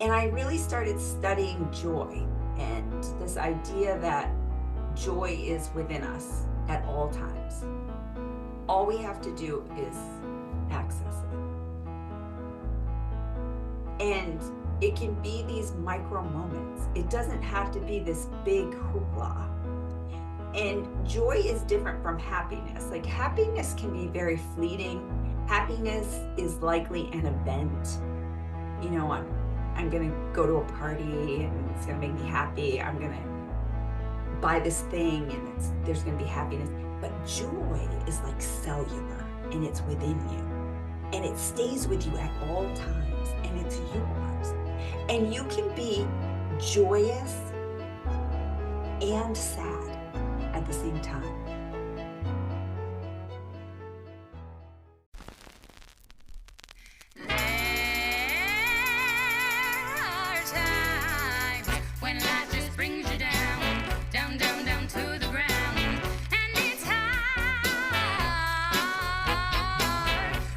And I really started studying joy and this idea that joy is within us at all times. All we have to do is access it. And it can be these micro moments. It doesn't have to be this big hoopla. And joy is different from happiness. Like happiness can be very fleeting. Happiness is likely an event. You know, I'm gonna go to a party and it's gonna make me happy. I'm gonna buy this thing and there's gonna be happiness. But joy is like cellular and it's within you. And it stays with you at all times and it's yours. And you can be joyous and sad at the same time. There are times when life just brings you down, down, down, down to the ground. And it's hard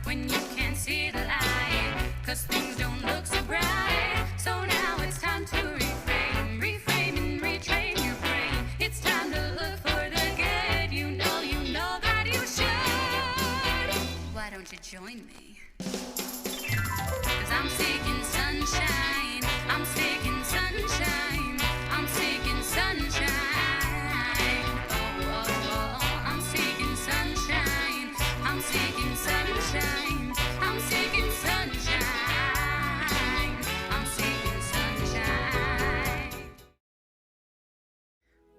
when you can't see the light, 'cause things don't look so bright. So now it's time to reframe and retrain your brain. It's time to look for the good. You know that you should. Why don't you join me? 'Cause I'm seeking sunshine. I'm seeking sunshine. I'm seeking sunshine. Oh, oh, oh. I'm seeking sunshine. I'm seeking sunshine. I'm seeking sunshine. I'm seeking sunshine.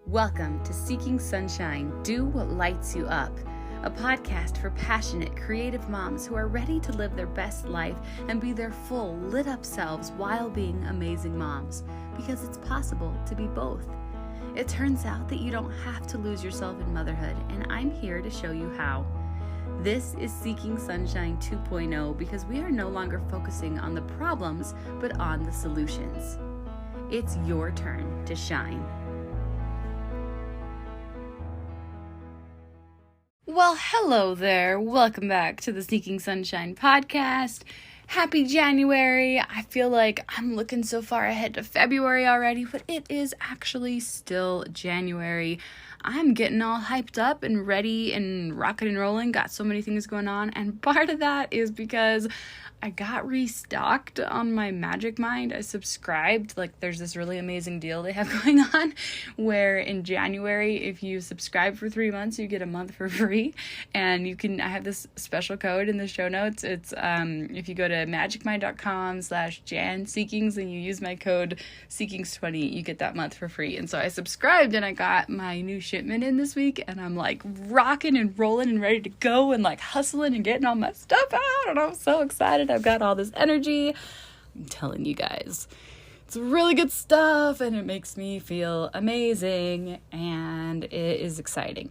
Welcome to Seeking Sunshine, Do What Lights You Up, a podcast for passionate, creative moms who are ready to live their best life and be their full, lit up selves while being amazing moms, because it's possible to be both. It turns out that you don't have to lose yourself in motherhood, and I'm here to show you how. This is Seeking Sunshine 2.0 because we are no longer focusing on the problems, but on the solutions. It's your turn to shine. Well, hello there. Welcome back to the Seeking Sunshine podcast. Happy January. I feel like I'm looking so far ahead to February already, but it is actually still January. I'm getting all hyped up and ready and rocking and rolling. Got so many things going on, and part of that is because I got restocked on my Magic Mind. I subscribed. Like, there's this really amazing deal they have going on where in January, if you subscribe for 3 months, you get a month for free. And I have this special code in the show notes. It's, if you go to magicmind.com/JanSeekings and you use my code Seekings20, you get that month for free. And so I subscribed and I got my new shipment in this week, and I'm like rocking and rolling and ready to go and like hustling and getting all my stuff out. And I'm so excited. I've got all this energy. I'm telling you guys, it's really good stuff and it makes me feel amazing, and it is exciting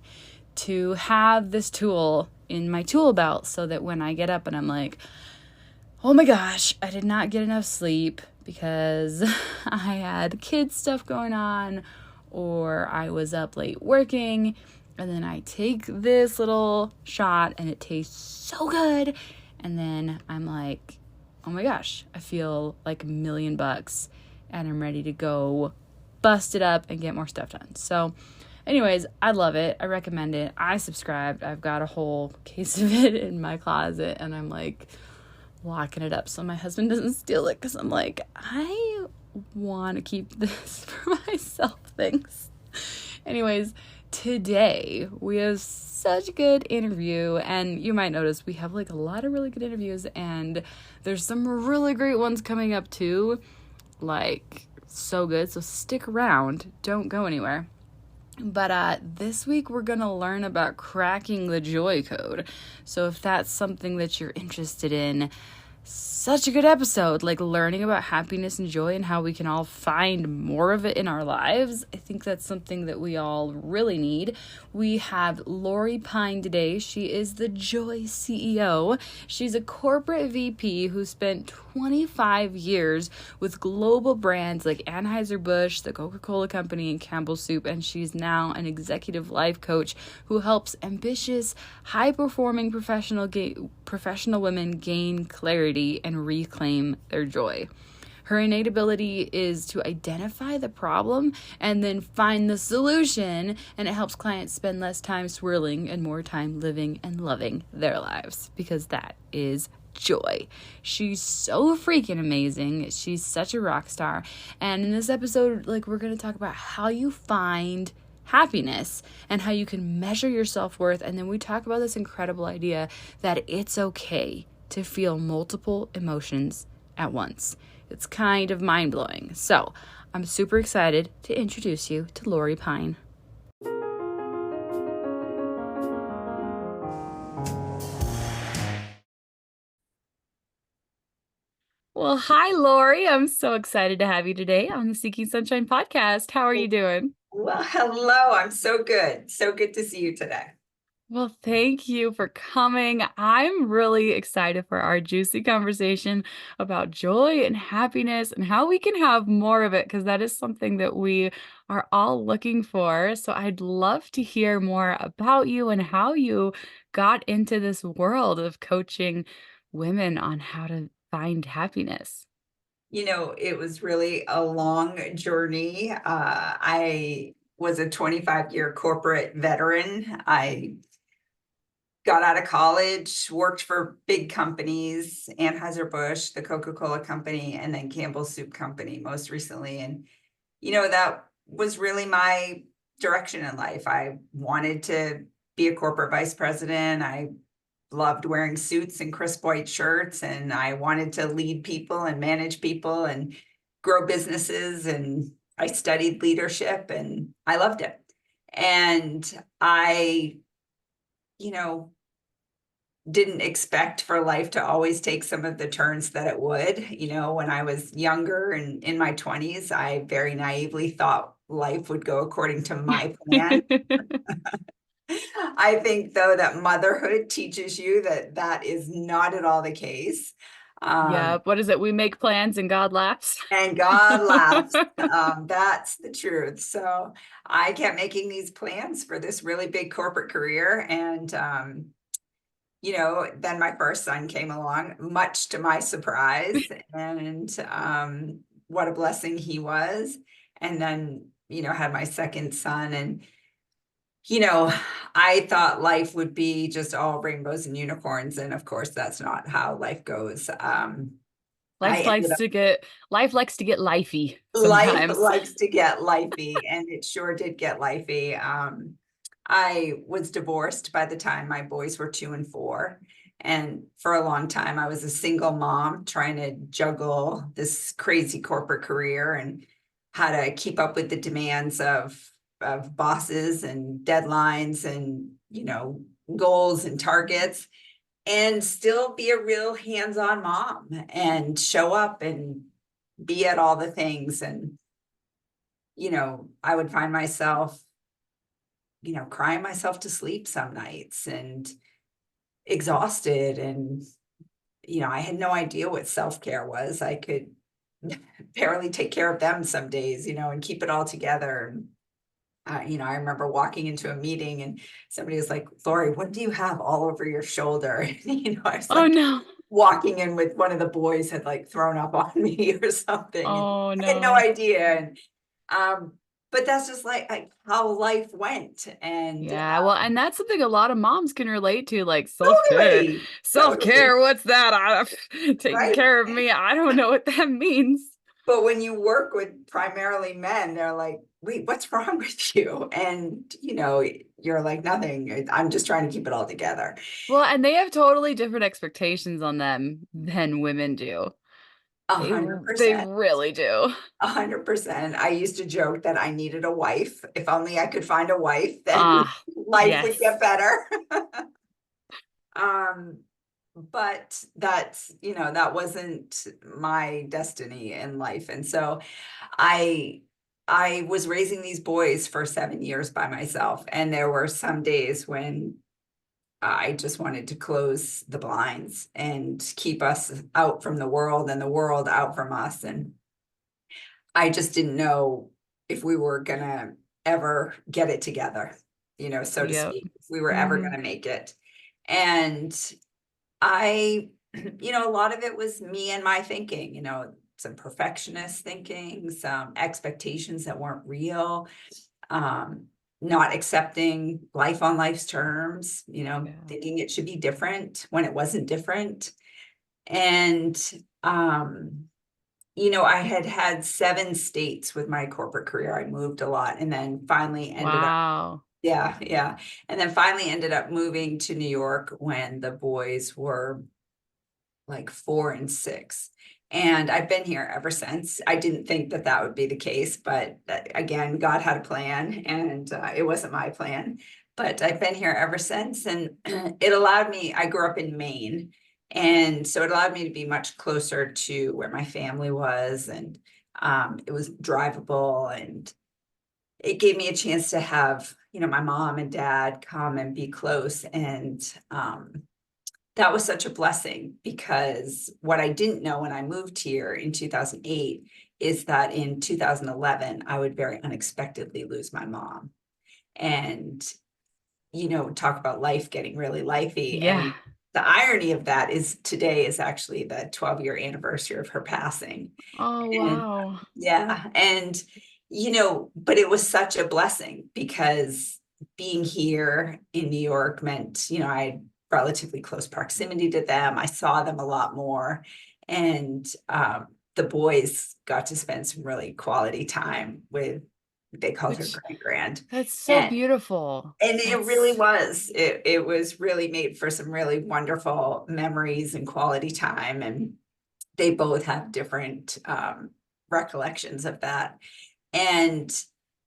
to have this tool in my tool belt so that when I get up and I'm like, oh my gosh, I did not get enough sleep because I had kids stuff going on or I was up late working, and then I take this little shot and it tastes so good. And then I'm like, oh my gosh, I feel like $1,000,000 and I'm ready to go bust it up and get more stuff done. So anyways, I love it. I recommend it. I subscribed. I've got a whole case of it in my closet and I'm like locking it up so my husband doesn't steal it, because I'm like, I want to keep this for myself. Thanks. Anyways, today we have such a good interview, and you might notice we have like a lot of really good interviews, and there's some really great ones coming up too, like so good. So stick around, don't go anywhere. But this week we're gonna learn about cracking the joy code. So if that's something that you're interested in, such a good episode, like learning about happiness and joy and how we can all find more of it in our lives. I think that's something that we all really need. We have Lori Pine today. She is the Joy CEO. She's a corporate VP who spent 25 years with global brands like Anheuser-Busch, the Coca-Cola Company, and Campbell Soup, and she's now an executive life coach who helps ambitious, high-performing professional women gain clarity and reclaim their joy. Her innate ability is to identify the problem and then find the solution, and it helps clients spend less time swirling and more time living and loving their lives, because that is joy. She's so freaking amazing. She's such a rock star. And in this episode, like, we're going to talk about how you find happiness and how you can measure your self-worth. And then we talk about this incredible idea that it's okay to feel multiple emotions at once. It's kind of mind-blowing. So I'm super excited to introduce you to Lori Pine. Well, hi, Lori. I'm so excited to have you today on the Seeking Sunshine podcast. How are you doing? Well, hello. I'm so good. So good to see you today. Well, thank you for coming. I'm really excited for our juicy conversation about joy and happiness and how we can have more of it, because that is something that we are all looking for. So I'd love to hear more about you and how you got into this world of coaching women on how to find happiness. It was really a long journey. I was a 25-year corporate veteran. I got out of college, worked for big companies, Anheuser-Busch, the Coca-Cola Company, and then Campbell Soup Company most recently. And, that was really my direction in life. I wanted to be a corporate vice president. I loved wearing suits and crisp white shirts, and I wanted to lead people and manage people and grow businesses. And I studied leadership and I loved it. And I, didn't expect for life to always take some of the turns that it would. When I was younger and in my 20s, I very naively thought life would go according to my plan. I think, though, that motherhood teaches you that that is not at all the case. Yeah, what is it? We make plans and God laughs. And God laughs. That's the truth. So I kept making these plans for this really big corporate career. And, then my first son came along, much to my surprise. And what a blessing he was. And then, had my second son. And I thought life would be just all rainbows and unicorns. And of course, that's not how life goes. I ended up, Life likes to get lifey life sometimes. likes to get lifey, and it sure did get lifey. I was divorced by the time my boys were 2 and 4. And for a long time, I was a single mom trying to juggle this crazy corporate career and how to keep up with the demands of bosses and deadlines and, goals and targets, and still be a real hands-on mom and show up and be at all the things. And, I would find myself, crying myself to sleep some nights and exhausted. And, I had no idea what self-care was. I could barely take care of them some days, and keep it all together. I remember walking into a meeting and somebody was like, "Lori, what do you have all over your shoulder?" And, I was Oh like no. walking in with one of the boys had like thrown up on me or something. And Oh I had no no. idea. And, but that's just like how life went. And Yeah, well, and that's something a lot of moms can relate to, like self-care. totally, totally, Self-care, what's that? Taking right. care of me. I don't know what that means. But when you work with primarily men, they're like, "Wait, what's wrong with you?" And, you're like, "Nothing. I'm just trying to keep it all together." Well, and they have totally different expectations on them than women do. A They hundred they percent. really do. 100%. I used to joke that I needed a wife. If only I could find a wife, then Ah, life would yes. get better. Um, but that wasn't my destiny in life. And so I I was raising these boys for 7 years by myself, and there were some days when I just wanted to close the blinds and keep us out from the world and the world out from us. And I just didn't know if we were gonna ever get it together, so to Yep. speak, if we were ever Mhm. gonna make it. And I, a lot of it was me and my thinking. some perfectionist thinking, some expectations that weren't real, not accepting life on life's terms, Yeah. thinking it should be different when it wasn't different. And, I had 7 states with my corporate career. I moved a lot and then finally ended up, Wow. yeah, yeah. And then finally ended up moving to New York when the boys were like 4 and 6. And I've been here ever since. I didn't think that that would be the case, but again, God had a plan, and it wasn't my plan. But I've been here ever since, and it allowed me. I grew up in Maine, and so it allowed me to be much closer to where my family was, and it was drivable, and it gave me a chance to have my mom and dad come and be close, and that was such a blessing, because what I didn't know when I moved here in 2008 is that in 2011, I would very unexpectedly lose my mom. And, talk about life getting really lifey. Yeah. And the irony of that is today is actually the 12-year anniversary of her passing. Oh, And wow. yeah, and but it was such a blessing, because being here in New York meant, I had relatively close proximity to them. I saw them a lot more. And the boys got to spend some really quality time with, they called her Which grand. That's so And beautiful. and it really That's was. It was really made for some really wonderful memories and quality time. And they both have different recollections of that. And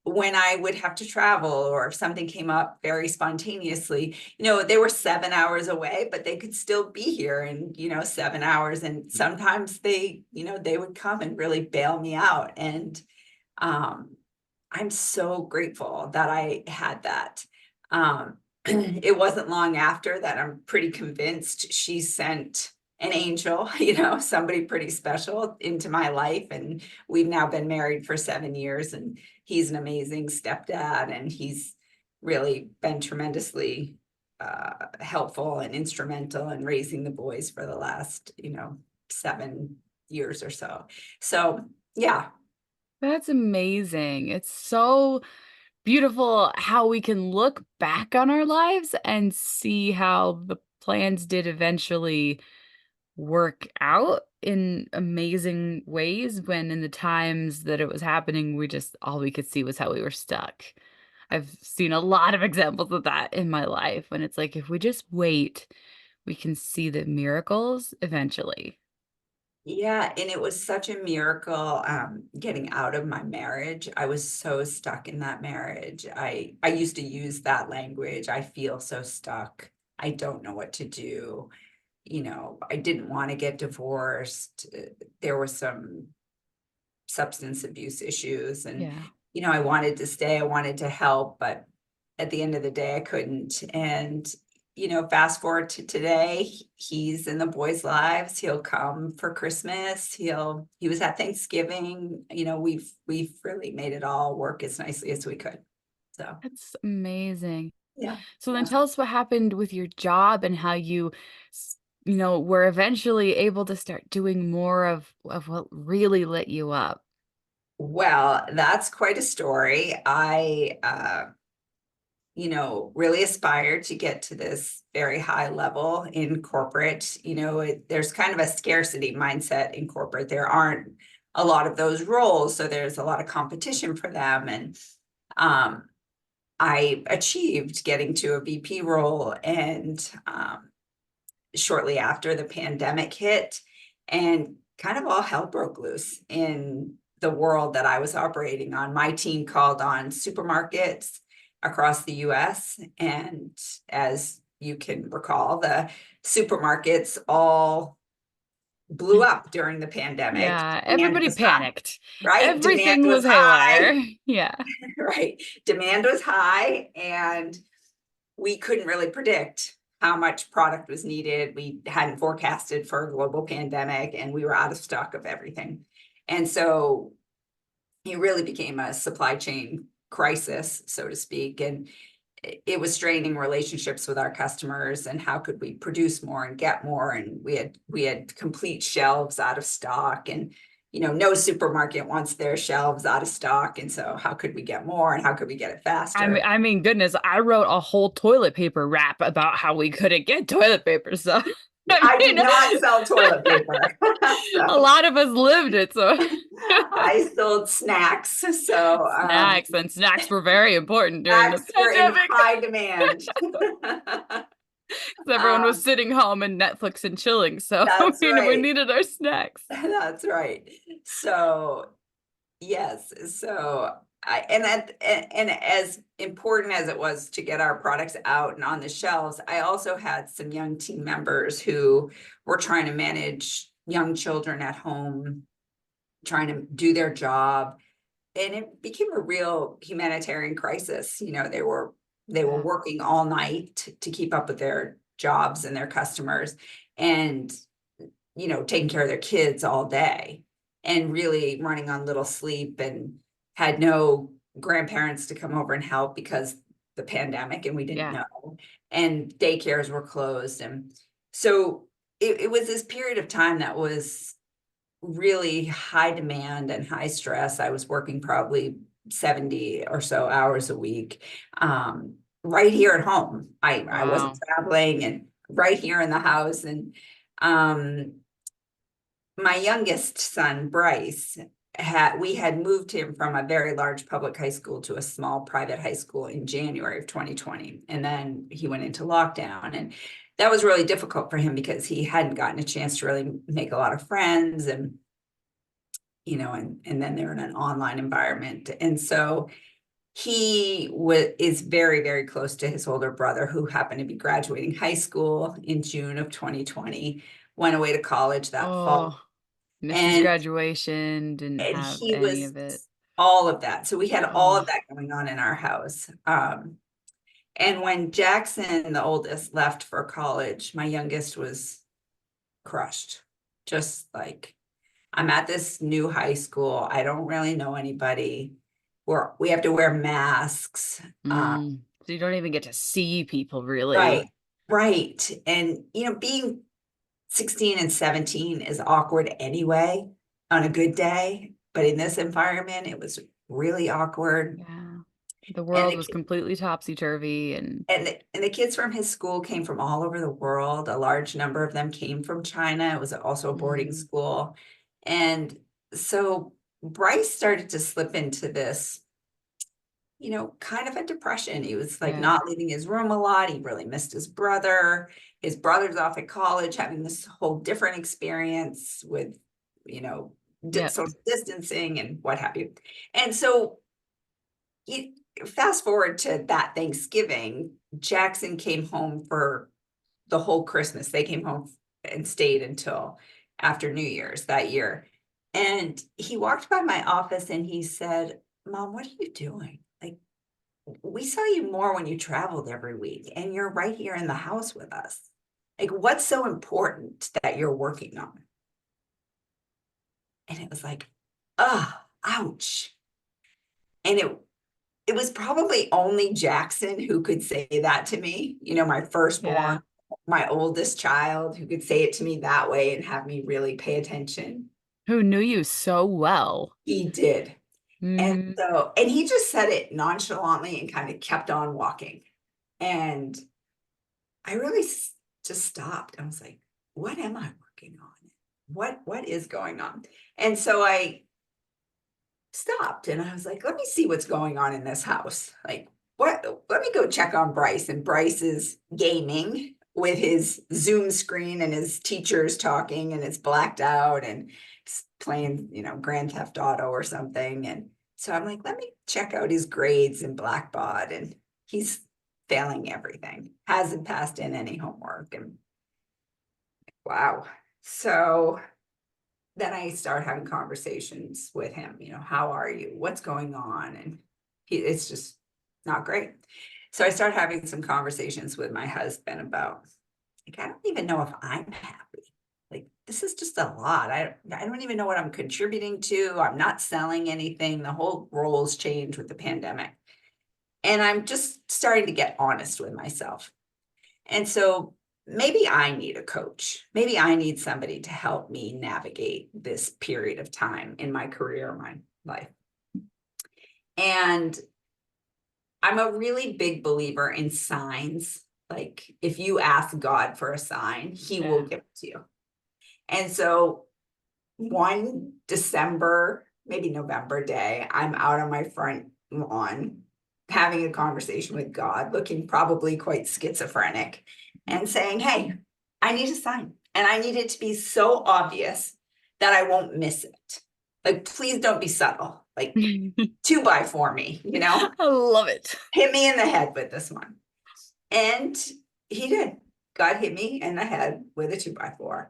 when I would have to travel, or if something came up very spontaneously, they were 7 hours away, but they could still be here in, 7 hours. And sometimes they would come and really bail me out. And um, I'm so grateful that I had that. It wasn't long after that, I'm pretty convinced, she sent an angel, somebody pretty special into my life. And we've now been married for 7 years, and he's an amazing stepdad, and he's really been tremendously helpful and instrumental in raising the boys for the last, 7 years or so. So yeah. that's amazing. It's so beautiful how we can look back on our lives and see how the plans did eventually work out in amazing ways, when in the times that it was happening, we just all we could see was how we were stuck. I've seen a lot of examples of that in my life, when it's like, if we just wait, we can see the miracles eventually. Yeah, and it was such a miracle, getting out of my marriage. I was so stuck in that marriage. I used to use that language. I feel so stuck. I don't know what to do. I didn't want to get divorced. There were some substance abuse issues, and Yeah. I wanted to stay, I wanted to help, but at the end of the day I couldn't. And fast forward to today, he's in the boys' lives. He'll come for Christmas, he was at Thanksgiving. We've really made it all work as nicely as we could. So That's amazing. yeah. So then Yeah. tell us what happened with your job, and how you, were eventually able to start doing more of what really lit you up. Well, that's quite a story. I really aspire to get to this very high level in corporate. There's kind of a scarcity mindset in corporate. There aren't a lot of those roles, so there's a lot of competition for them. And I achieved getting to a VP role, and shortly after the pandemic hit, and kind of all hell broke loose in the world that I was operating on. My team called on supermarkets across the US. And as you can recall, the supermarkets all blew up during the pandemic. Yeah, Demand everybody was high, panicked. right? Demand Everything was was high, haywire. Yeah. right? Demand was high, and we couldn't really predict how much product was needed. We hadn't forecasted for a global pandemic, and we were out of stock of everything. And so it really became a supply chain crisis, so to speak. And it was straining relationships with our customers, and how could we produce more and get more. And we had complete shelves out of stock. And no supermarket wants their shelves out of stock. And so how could we get more and how could we get it faster? I mean, goodness, I wrote a whole toilet paper rap about how we couldn't get toilet paper. So, I I do mean, not sell toilet paper. a So lot of us lived it. So, I sold snacks. So snacks were very important during the snacks were in pandemic. high demand. Everyone was Um, sitting home and Netflix and chilling. So, that's we right. needed our snacks. That's right. So yes, so and as important as it was to get our products out and on the shelves, I also had some young team members who were trying to manage young children at home, trying to do their job, and it became a real humanitarian crisis. They were Yeah. working all night to keep up with their jobs and their customers, and taking care of their kids all day and really running on little sleep, and had no grandparents to come over and help because the pandemic and we didn't Yeah. know, and daycares were closed. And so it was this period of time that was really high demand and high stress. I was working probably 70 or so hours a week, right here at home. I wasn't Wow. traveling, and right here in the house. And um, my youngest son, Bryce, we had moved him from a very large public high school to a small private high school in January of 2020. And then he went into lockdown. And that was really difficult for him because he hadn't gotten a chance to really make a lot of friends. And and then they're in an online environment. And so is very, very close to his older brother, who happened to be graduating high school in June of 2020, went away to college that fall. Oh, missed his And graduation, didn't and have he any was of it. all of that. So we had all of Oh, that going on in our house. And when Jackson, the oldest, left for college, my youngest was crushed. Just like, I'm at this new high school. I don't really know anybody. We have to wear masks. So you don't even get to see people really. Right, right. And being 16 and 17 is awkward anyway on a good day, but in this environment, it was really awkward. Yeah. The And world was completely topsy-turvy and the kids from his school came from all over the world. A large number of them came from China. It was also a boarding mm, school. And so Bryce started to slip into this, kind of a depression. He was like yeah. not leaving his room a lot. He really missed his brother. His brother's off at college, having this whole different experience with, Yep. social distancing and what have you. And so you fast forward to that Thanksgiving, Jackson came home for the whole Christmas. They came home and stayed until after New Year's that year. And he walked by my office and he said, "Mom, what are you doing? Like, we saw you more when you traveled every week, and you're right here in the house with us. Like, what's so important that you're working on?" And it was like, ouch. And it was probably only Jackson who could say that to me, my Yeah. firstborn, my oldest child, who could say it to me that way and have me really pay attention. Who knew you so well. He did. And Hmm. and he just said it nonchalantly and kind of kept on walking. And I really just stopped. I was like, what am I working on? What is going on? And so I stopped and I was like, let me see what's going on in this house. Like, let me go check on Bryce. And Bryce is gaming with his Zoom screen and his teachers talking, and it's blacked out, and playing, Grand Theft Auto or something. And so I'm like, let me check out his grades in Blackbaud. And he's failing everything, hasn't passed in any homework. And wow. So then I start having conversations with him, how are you? What's going on? And it's just not great. So I start having some conversations with my husband about, like, I don't even know if I'm happy. Like, this is just a lot. I don't even know what I'm contributing to. I'm not selling anything. The whole roles changed with the pandemic. And I'm just starting to get honest with myself. And so maybe I need a coach. Maybe I need somebody to help me navigate this period of time in my career, my life. And I'm a really big believer in signs. Like if you ask God for a sign, he will give it to you. And so one December, maybe November day, I'm out on my front lawn having a conversation with God, looking probably quite schizophrenic, and saying, hey, I need a sign. And I need it to be so obvious that I won't miss it. Like, please don't be subtle. Like 2x4 me, I love it. hit me in the head with this one. And he did. God hit me in the head with a 2x4.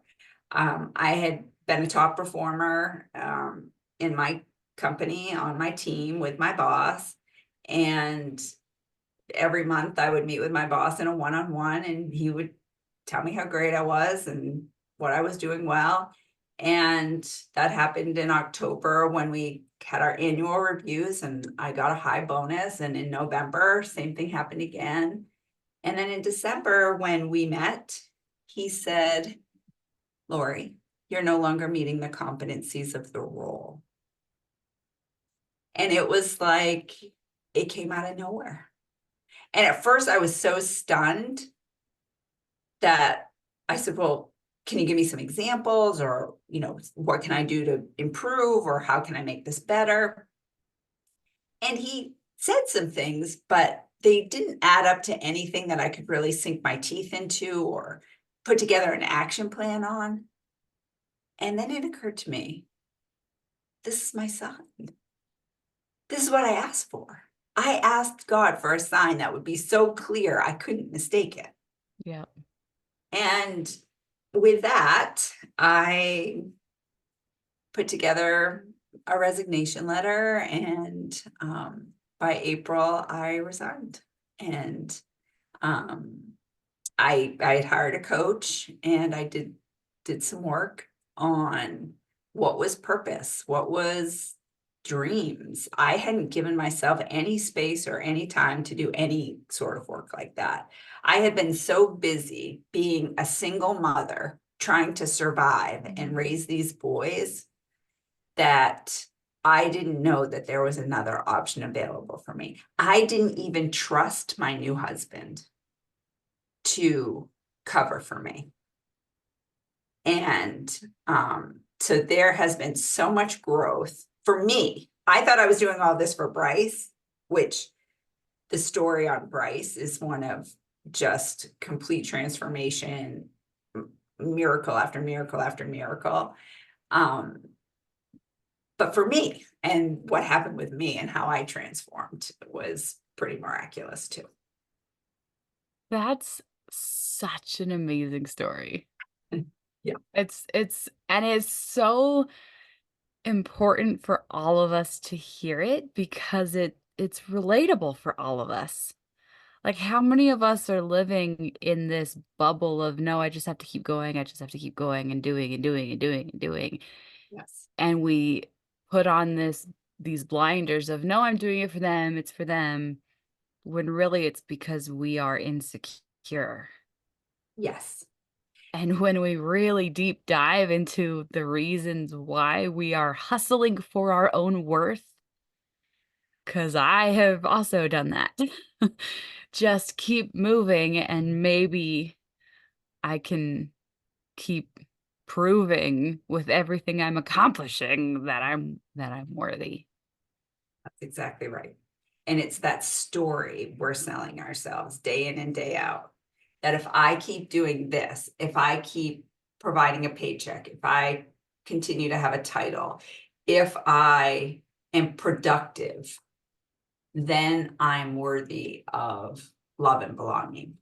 I had been a top performer in my company, on my team with my boss. And every month I would meet with my boss in a one-on-one, and he would tell me how great I was and what I was doing well. And that happened in October when we had our annual reviews, and I got a high bonus. And in November, same thing happened again. And then in December, when we met, he said, Lori, you're no longer meeting the competencies of the role. And it was like, it came out of nowhere. And at first I was so stunned that I said, well, can you give me some examples, or, what can I do to improve, or how can I make this better? And he said some things, but they didn't add up to anything that I could really sink my teeth into or put together an action plan on. And then it occurred to me, this is my son. This is what I asked for. I asked God for a sign that would be so clear I couldn't mistake it. Yeah. And with that, I put together a resignation letter, and by April, I resigned. And I had hired a coach, and I did some work on what was purpose, what was dreams. I hadn't given myself any space or any time to do any sort of work like that. I had been so busy being a single mother, trying to survive and raise these boys, that I didn't know that there was another option available for me. I didn't even trust my new husband to cover for me. And so there has been so much growth for me. I thought I was doing all this for Bryce, which the story on Bryce is one of just complete transformation, miracle after miracle after miracle. But for me, and what happened with me and how I transformed was pretty miraculous too. That's such an amazing story. Yeah. It's so important for all of us to hear it, because it's relatable for all of us. Like, how many of us are living in this bubble of, no, I just have to keep going. I just have to keep going and doing and doing and doing and doing. Yes. And we put on these blinders of, no, I'm doing it for them. It's for them. When really it's because we are insecure. Yes. And when we really deep dive into the reasons why we are hustling for our own worth, because I have also done that, just keep moving, and maybe I can keep proving with everything I'm accomplishing that I'm worthy. That's exactly right. And it's that story we're selling ourselves day in and day out, that if I keep doing this, if I keep providing a paycheck, if I continue to have a title, if I am productive, then I'm worthy of love and belonging.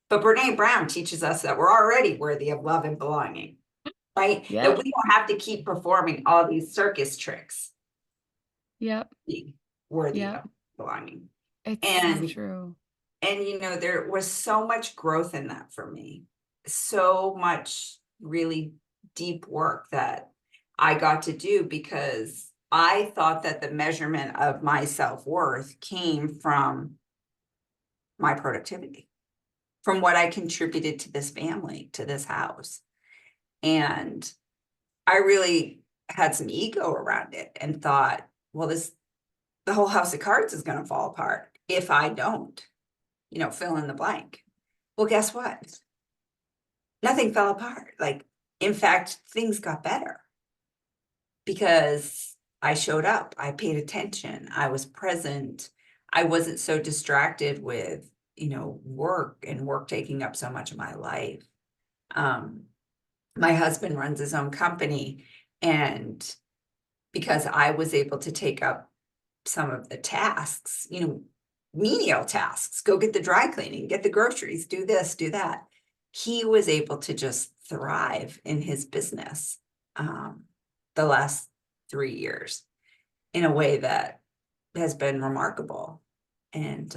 But Brene Brown teaches us that we're already worthy of love and belonging, right? Yep. That we don't have to keep performing all these circus tricks. Yep. Worthy Yep. of belonging. It's And so true. And, there was so much growth in that for me, so much really deep work that I got to do, because I thought that the measurement of my self-worth came from my productivity. from what I contributed to this family, to this house. And I really had some ego around it and thought, well, the whole house of cards is going to fall apart if I don't, fill in the blank. Well, guess what? Nothing fell apart. Like, in fact, things got better because I showed up, I paid attention, I was present. I wasn't so distracted with, work and work taking up so much of my life. My husband runs his own company, and because I was able to take up some of the tasks, menial tasks, go get the dry cleaning, get the groceries, do this, do that. He was able to just thrive in his business the last 3 years in a way that has been remarkable. And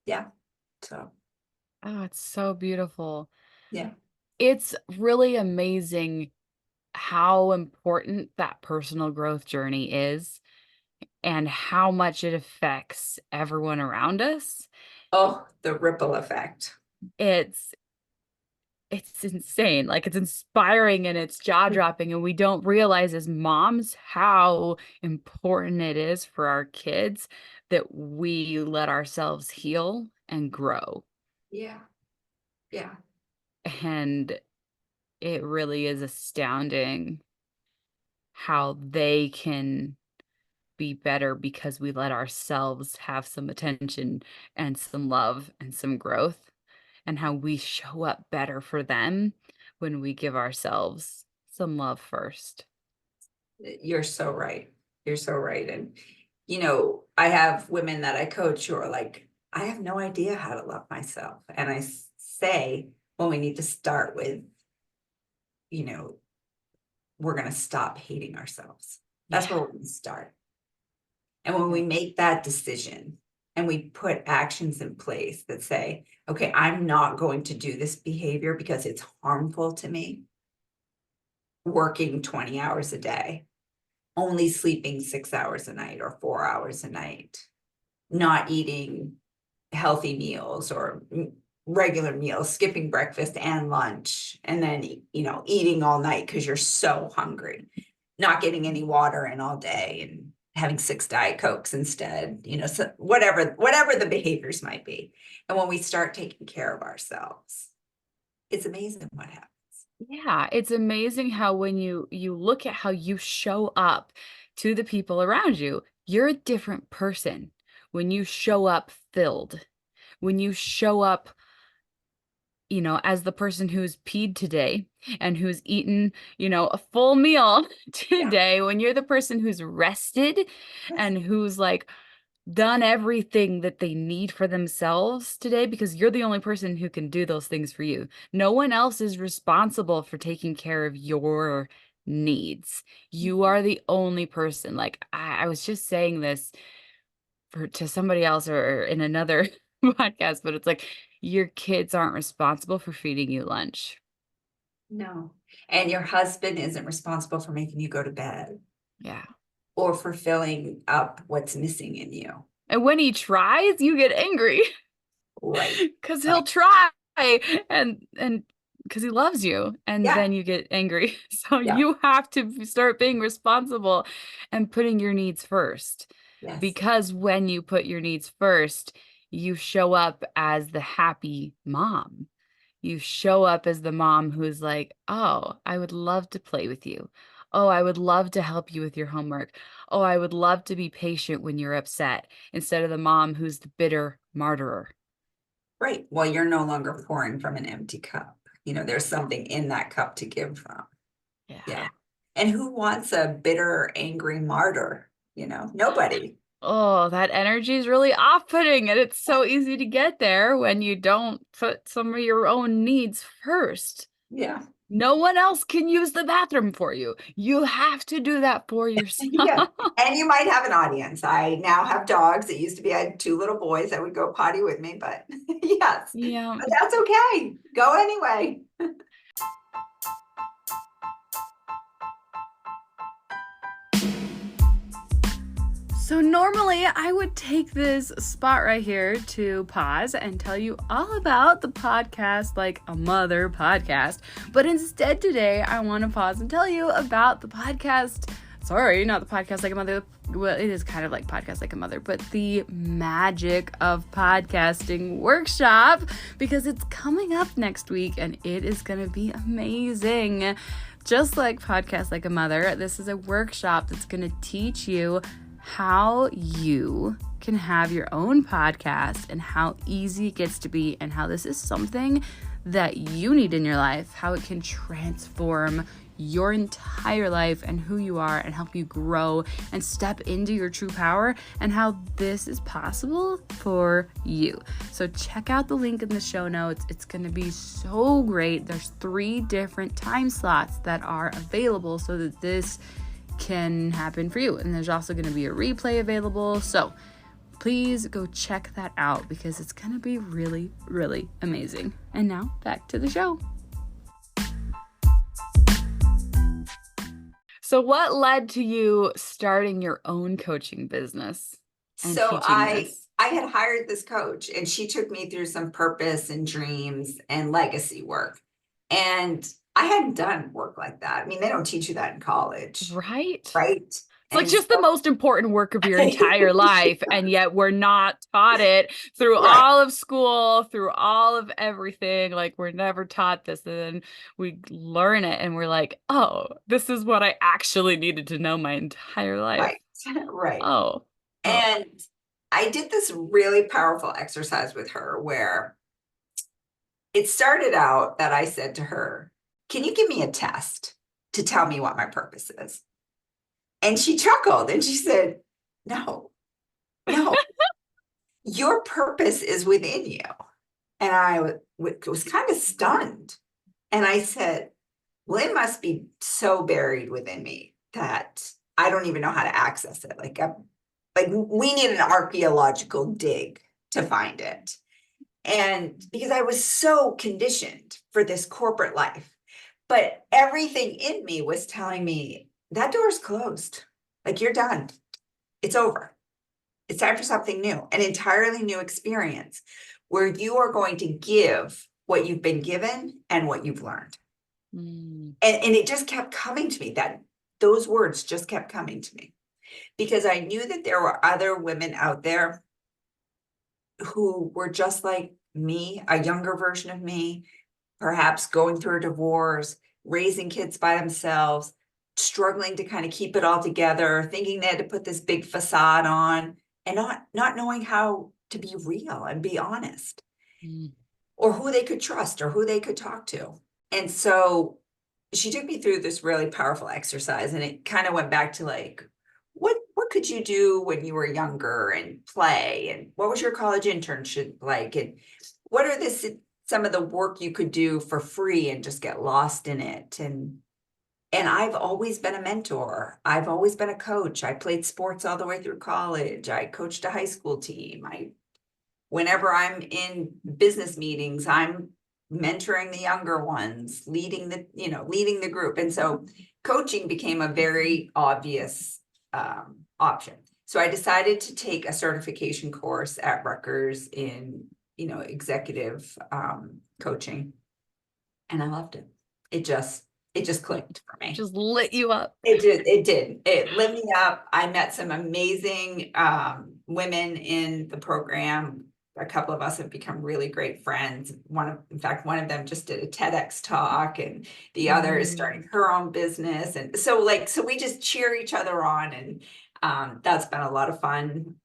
yeah, so. Oh, it's so beautiful. Yeah. It's really amazing how important that personal growth journey is and how much it affects everyone around us. Oh, the ripple effect. It's insane. Like, it's inspiring and it's jaw-dropping, and we don't realize as moms how important it is for our kids that we let ourselves heal and grow. Yeah. Yeah. And it really is astounding how they can be better because we let ourselves have some attention and some love and some growth, and how we show up better for them when we give ourselves some love first. You're so right. You're so right. And, I have women that I coach who are like, I have no idea how to love myself. And I say, well, we need to start with, we're going to stop hating ourselves. That's where we're going to start. And when we make that decision and we put actions in place that say, okay, I'm not going to do this behavior because it's harmful to me. Working 20 hours a day, only sleeping 6 hours a night or 4 hours a night, not eating healthy meals or regular meals, skipping breakfast and lunch, and then, eating all night because you're so hungry, not getting any water in all day and having 6 Diet Cokes instead, so whatever the behaviors might be. And when we start taking care of ourselves, it's amazing what happens. Yeah, it's amazing how when you look at how you show up to the people around you, you're a different person when you show up filled. When you show up, as the person who's peed today and who's eaten, a full meal Yeah. today, when you're the person who's rested and who's like done everything that they need for themselves today, because you're the only person who can do those things for you. No one else is responsible for taking care of your needs. You are the only person. Like, I was just saying this to somebody else or in another podcast, but it's like, your kids aren't responsible for feeding you lunch. No. And your husband isn't responsible for making you go to bed Yeah. or for filling up what's missing in you. And when he tries, you get angry. Right. Because he'll try and because he loves you, and Yeah. then you get angry. So Yeah. you have to start being responsible and putting your needs first. Yes. Because when you put your needs first, you show up as the happy mom. You show up as the mom who's like, oh, I would love to play with you. Oh, I would love to help you with your homework. Oh, I would love to be patient when you're upset, instead of the mom who's the bitter martyrer. Right. Well, you're no longer pouring from an empty cup. There's something in that cup to give from. Yeah. And who wants a bitter, angry martyr? Nobody. Oh, that energy is really off-putting, and it's so easy to get there when you don't put some of your own needs first. Yeah. No one else can use the bathroom for you. You have to do that for yourself. Yeah. And you might have an audience. I now have dogs. It used to be I had 2 little boys that would go potty with me, but yes. Yeah. But that's okay. Go anyway. So normally I would take this spot right here to pause and tell you all about the Podcast Like a Mother podcast. But instead today I want to pause and tell you about the podcast. Sorry, not the Podcast Like a Mother. Well, it is kind of like Podcast Like a Mother, but the Magic of Podcasting workshop, because it's coming up next week and it is going to be amazing. Just like Podcast Like a Mother, this is a workshop that's going to teach you how you can have your own podcast and how easy it gets to be, and how this is something that you need in your life, how it can transform your entire life and who you are and help you grow and step into your true power, and how this is possible for you. So check out the link in the show notes. It's going to be so great. There's 3 different time slots that are available so that this can happen for you. And there's also going to be a replay available. So please go check that out because it's going to be really, really amazing. And now back to the show. So what led to you starting your own coaching business and So teaching I this? had hired this coach, and she took me through some purpose and dreams and legacy work. And I hadn't done work like that. I mean, they don't teach you that in college, Right? right? It's like And just the most important work of your entire life, and yet we're not taught it through Right. all of school, through all of everything. Like, we're never taught this, and then we learn it and we're like, oh, this is what I actually needed to know my entire life. Right, right. Oh. And I did this really powerful exercise with her where it started out that I said to her, can you give me a test to tell me what my purpose is? And she chuckled and she said, no, your purpose is within you. And I was kind of stunned. And I said, well, it must be so buried within me that I don't even know how to access it. Like we need an archaeological dig to find it. And because I was so conditioned for this corporate life, but everything in me was telling me that door's closed. Like, you're done. It's over. It's time for something new, an entirely new experience where you are going to give what you've been given and what you've learned. And it just kept coming to me, that those words just kept coming to me, because I knew that there were other women out there who were just like me, a younger version of me, perhaps going through a divorce, raising kids by themselves, struggling to kind of keep it all together, thinking they had to put this big facade on, and not knowing how to be real and be honest, or who they could trust or who they could talk to. And so she took me through this really powerful exercise, and it kind of went back to like, what could you do when you were younger and play, and what was your college internship like, and what are some of the work you could do for free and just get lost in it. And I've always been a mentor. I've always been a coach. I played sports all the way through college. I coached a high school team. Whenever I'm in business meetings, I'm mentoring the younger ones, leading the group. And so coaching became a very obvious option. So I decided to take a certification course at Rutgers in, executive coaching. And I loved it. It just clicked for me. Just lit you up. It did. It lit me up. I met some amazing women in the program. A couple of us have become really great friends. In fact, one of them just did a TEDx talk, and the other is starting her own business. And so we just cheer each other on, and that's been a lot of fun.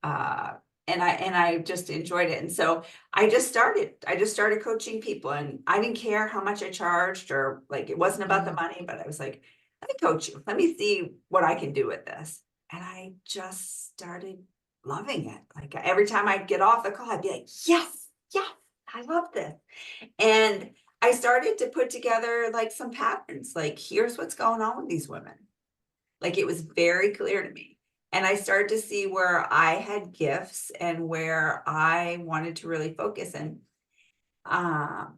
And I just enjoyed it. And so I just started coaching people, and I didn't care how much I charged, or it wasn't about the money, but I was like, let me coach you. Let me see what I can do with this. And I just started loving it. Like, every time I'd get off the call, I'd be like, yes, I love this. And I started to put together some patterns, here's what's going on with these women. It was very clear to me. And I started to see where I had gifts and where I wanted to really focus. And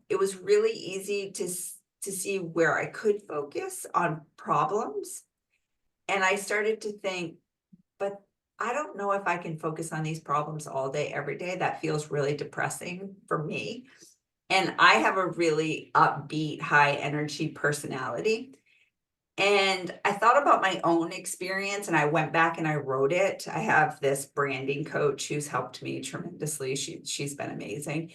it was really easy to see where I could focus on problems. And I started to think, but I don't know if I can focus on these problems all day, every day. That feels really depressing for me. And I have a really upbeat, high energy personality. And I thought about my own experience and I went back and I wrote it. I have this branding coach who's helped me tremendously. She's been amazing.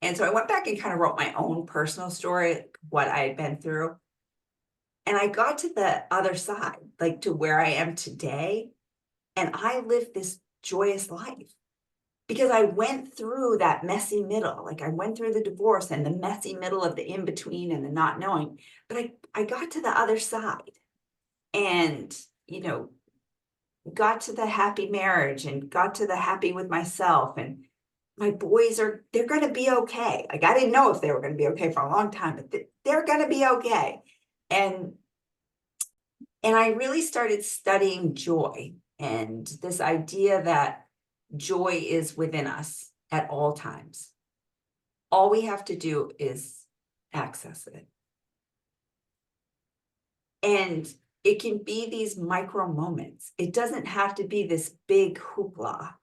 And so I went back and kind of wrote my own personal story, what I had been through. And I got to the other side, like to where I am today. And I live this joyous life because I went through that messy middle. Like I went through the divorce and the messy middle of the in between and the not knowing. But I got to the other side and, you know, got to the happy marriage and got to the happy with myself. And my boys they're going to be okay. Like I didn't know if they were going to be okay for a long time, but they're going to be okay. And I really started studying joy and this idea that joy is within us at all times. All we have to do is access it. And it can be these micro moments. It doesn't have to be this big hoopla.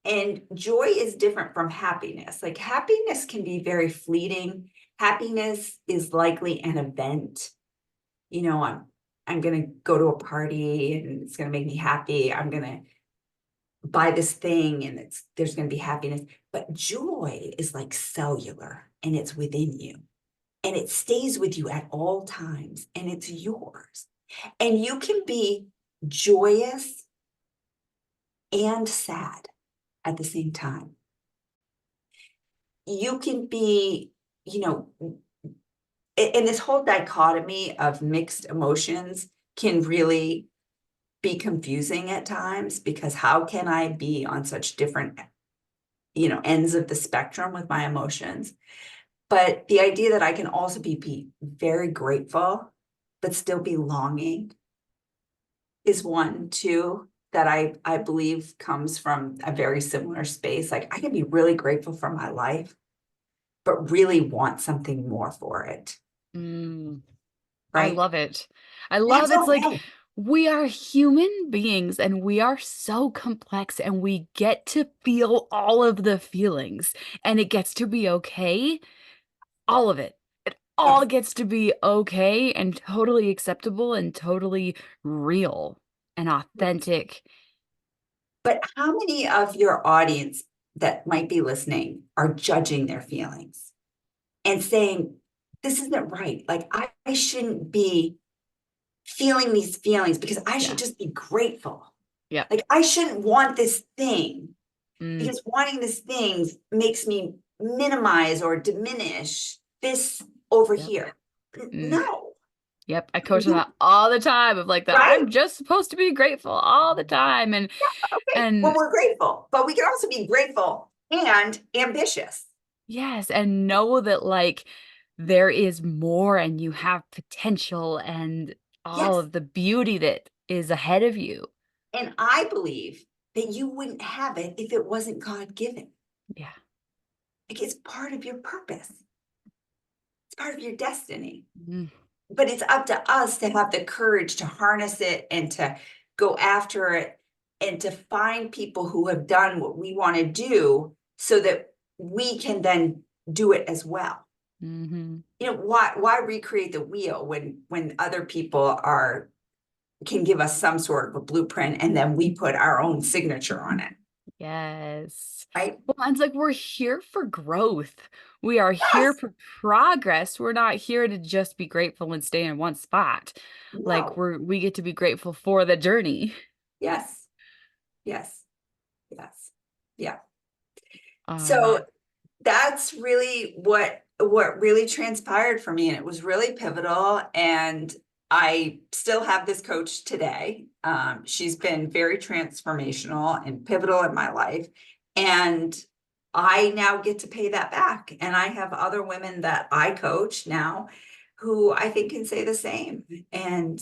And joy is different from happiness. Like happiness can be very fleeting. Happiness is likely an event. You know, I'm going to go to a party and it's going to make me happy. I'm going to buy this thing and there's going to be happiness. But joy is like cellular and it's within you and it stays with you at all times and it's yours. And you can be joyous and sad at the same time. You can be, you know, and this whole dichotomy of mixed emotions can really be confusing at times because how can I be on such different, you know, ends of the spectrum with my emotions? But the idea that I can also be very grateful, but still be longing is one too that I believe comes from a very similar space. Like I can be really grateful for my life, but really want something more for it. I Right? love it. I That's love it's like okay. we are human beings and we are so complex and we get to feel all of the feelings and it gets to be okay. All of it. It all Yes. gets to be okay and totally acceptable and totally real and authentic. But how many of your audience that might be listening are judging their feelings and saying, this isn't right. Like I shouldn't be feeling these feelings because I should Yeah. just be grateful. Yep. Like I shouldn't want this thing Mm, because wanting this thing makes me minimize or diminish this over yep. here. Mm, No, yep. I coach on you, that all the time of like that right? I'm just supposed to be grateful all the time Okay. Well, and we're grateful, but we can also be grateful and ambitious. yes, and know that like there is more and you have potential and all Yes. of the beauty that is ahead of you. And I believe that you wouldn't have it if it wasn't God given. Yeah. Like it's part of your purpose, it's part of your destiny. Mm, But it's up to us to have the courage to harness it and to go after it and to find people who have done what we want to do so that we can then do it as well. mhm. You know, why recreate the wheel when other people are can give us some sort of a blueprint and then we put our own signature on it, Yes. right? Well, and it's like we're here for growth. We are here Yes. for progress. We're not here to just be grateful and stay in one spot. Like No. we get to be grateful for the journey. Yes. Yes. Yes. Yeah. Yeah. So that's really what really transpired for me and it was really pivotal and I still have this coach today. She's been very transformational and pivotal in my life and I now get to pay that back and I have other women that I coach now who I think can say the same and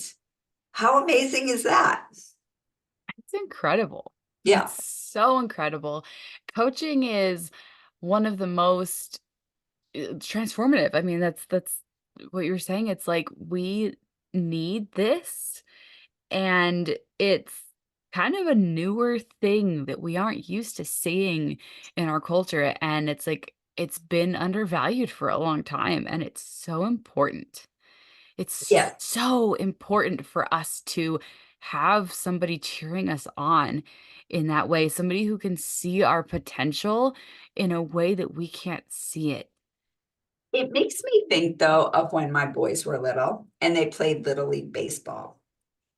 how amazing is that? It's incredible. Yeah. It's so incredible. Coaching is one of the most transformative. I mean, that's what you're saying. It's like we need this and it's kind of a newer thing that we aren't used to seeing in our culture, and it's like it's been undervalued for a long time, and it's so important. It's Yes. so important for us to have somebody cheering us on in that way, somebody who can see our potential in a way that we can't see it. It makes me think though of when my boys were little and they played Little League Baseball.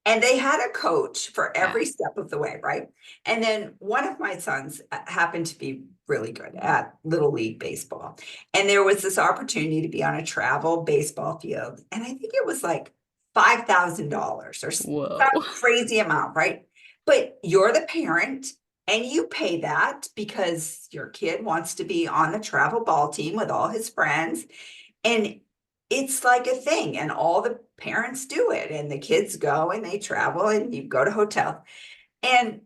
And they had a coach for Yeah. every step of the way, right? And then one of my sons happened to be really good at Little League Baseball. And there was this opportunity to be on a travel baseball field. And I think it was like $5,000 or some Whoa. crazy amount, right? But you're the parent and you pay that because your kid wants to be on the travel ball team with all his friends. And it's like a thing, and all the parents do it, and the kids go and they travel, and you go to hotel. And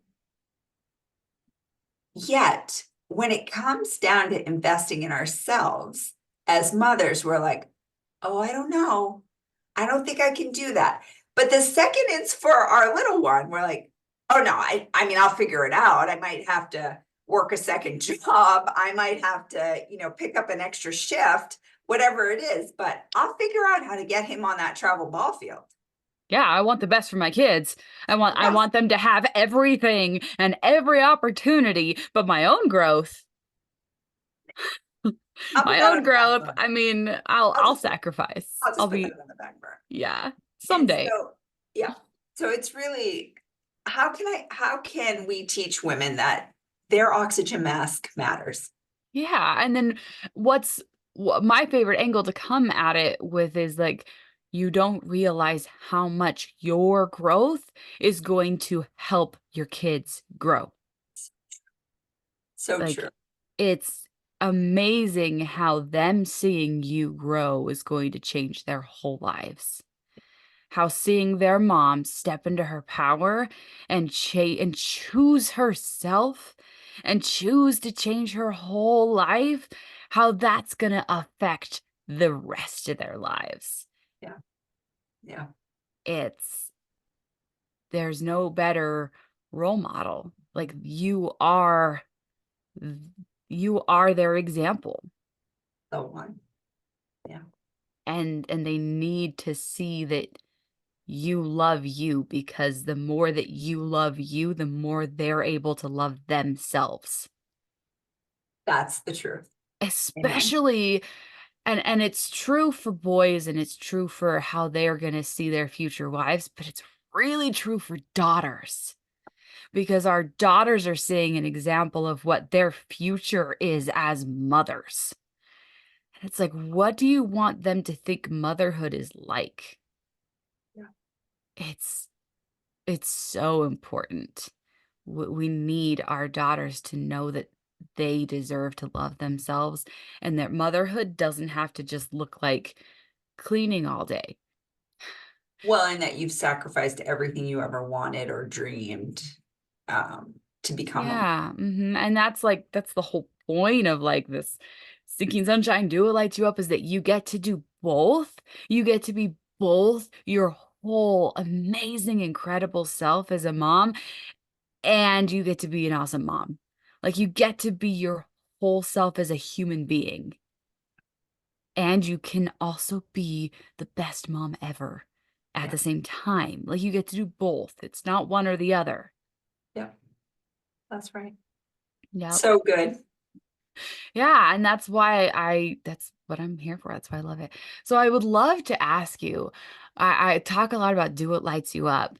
yet, when it comes down to investing in ourselves as mothers, we're like, oh, I don't know. I don't think I can do that. But the second it's for our little one, we're like, oh no, I mean, I'll figure it out. I might have to work a second job. I might have to, pick up an extra shift, whatever it is, but I'll figure out how to get him on that travel ball field. Yeah, I want the best for my kids. I Yes, want them to have everything and every opportunity, but my own growth, I'll put my that own on the back growth, burner. I mean, I'll I'll I'll just sacrifice. I'll I'll just put that be on the back burner. yeah, And someday. so, yeah. So it's really, how can we teach women that their oxygen mask matters? Yeah, and then what my favorite angle to come at it with is like you don't realize how much your growth is going to help your kids grow. So true. Like it's amazing how them seeing you grow is going to change their whole lives. How seeing their mom step into her power and and choose herself and choose to change her whole life, how that's going to affect the rest of their lives. Yeah. Yeah. It's there's no better role model. Like you are their example, The one. Yeah. and they need to see that you love you, because the more that you love you, the more they're able to love themselves. That's the truth. Amen. Especially and it's true for boys, and it's true for how they are going to see their future wives, but it's really true for daughters, because our daughters are seeing an example of what their future is as mothers. And it's like, what do you want them to think motherhood is like? Yeah. It's it's so important. We need our daughters to know that they deserve to love themselves, and that motherhood doesn't have to just look like cleaning all day. Well, and that you've sacrificed everything you ever wanted or dreamed to become a. Yeah, and that's the whole point of, like, this Sinking Sunshine, Do It Lights You Up, is that you get to do both. You get to be both your whole amazing, incredible self as a mom, and you get to be an awesome mom. Like, you get to be your whole self as a human being, and you can also be the best mom ever at Yeah. the same time. Like, you get to do both. It's not one or the other. Yeah. That's right. Yep. So good. Yeah, and that's what I'm here for. That's why I love it. So I would love to ask you, I talk a lot about Do What Lights You Up.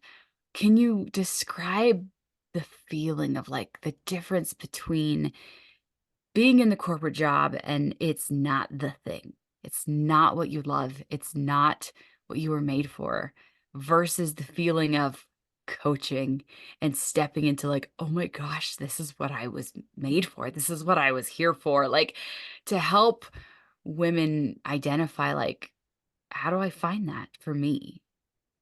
Can you describe the feeling of, like, the difference between being in the corporate job and it's not the thing? It's not what you love. It's not what you were made for, versus the feeling of coaching and stepping into, like, oh my gosh, this is what I was made for. This is what I was here for. Like, to help women identify, like, how do I find that for me?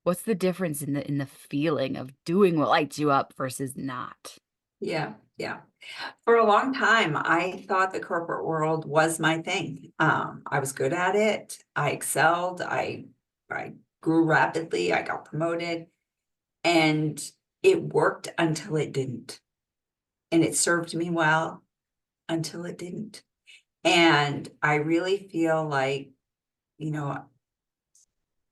What's the difference in the feeling of doing what lights you up versus not? Yeah. Yeah. For a long time, I thought the corporate world was my thing. I was good at it. I excelled. I grew rapidly. I got promoted. And, it worked until it didn't. And it served me well until it didn't. And I really feel like, you know,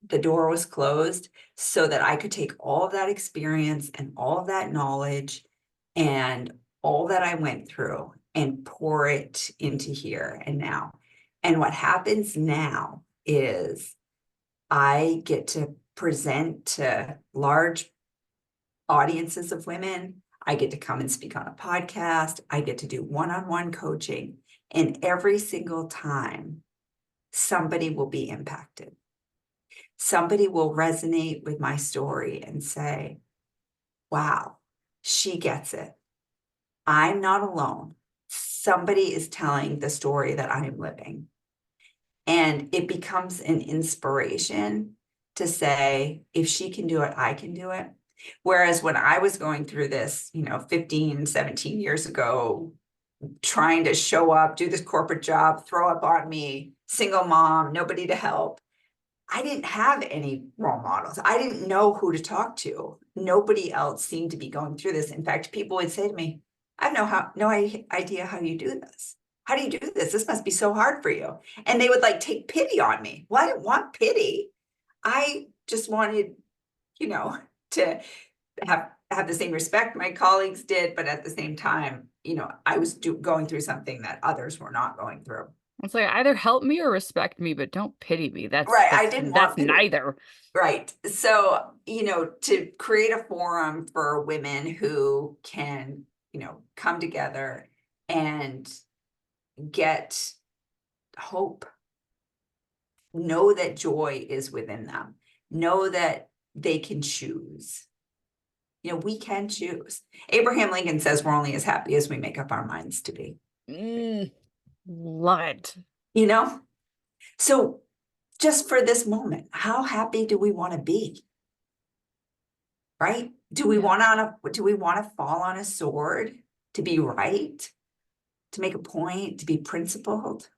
the door was closed so that I could take all of that experience and all of that knowledge and all that I went through and pour it into here and now. And what happens now is I get to present to large audiences of women. I get to come and speak on a podcast. I get to do one-on-one coaching. And every single time, somebody will be impacted. Somebody will resonate with my story and say, wow, she gets it. I'm not alone. Somebody is telling the story that I'm living. And it becomes an inspiration to say, if she can do it, I can do it. Whereas when I was going through this, 15, 17 years ago, trying to show up, do this corporate job, throw up on me, single mom, nobody to help, I didn't have any role models. I didn't know who to talk to. Nobody else seemed to be going through this. In fact, people would say to me, I have no idea how you do this. How do you do this? This must be so hard for you. And they would like take pity on me. Well, I didn't want pity. I just wanted, to have the same respect my colleagues did, but at the same time, I was going through something that others were not going through. It's like either help me or respect me, but don't pity me. That's right. I didn't that's want pity. neither. Right. So, to create a forum for women who can, come together and get hope, know that joy is within them, know that they can choose. We can choose. Abraham Lincoln says we're only as happy as we make up our minds to be. Love it. So just for this moment, how happy do we want to be? Right? Do we want to fall on a sword to be right, to make a point, to be principled?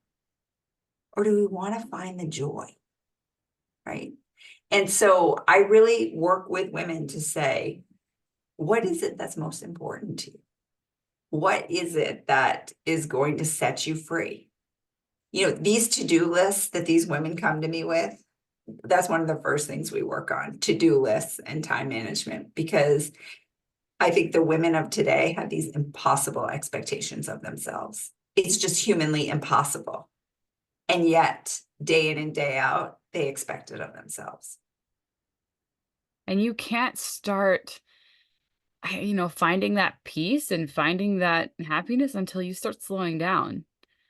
Or do we want to find the joy? Right? And so I really work with women to say, what is it that's most important to you? What is it that is going to set you free? These to-do lists that these women come to me with, that's one of the first things we work on, to-do lists and time management, because I think the women of today have these impossible expectations of themselves. It's just humanly impossible. And yet, day in and day out, they expect it of themselves. And you can't start, finding that peace and finding that happiness until you start slowing down.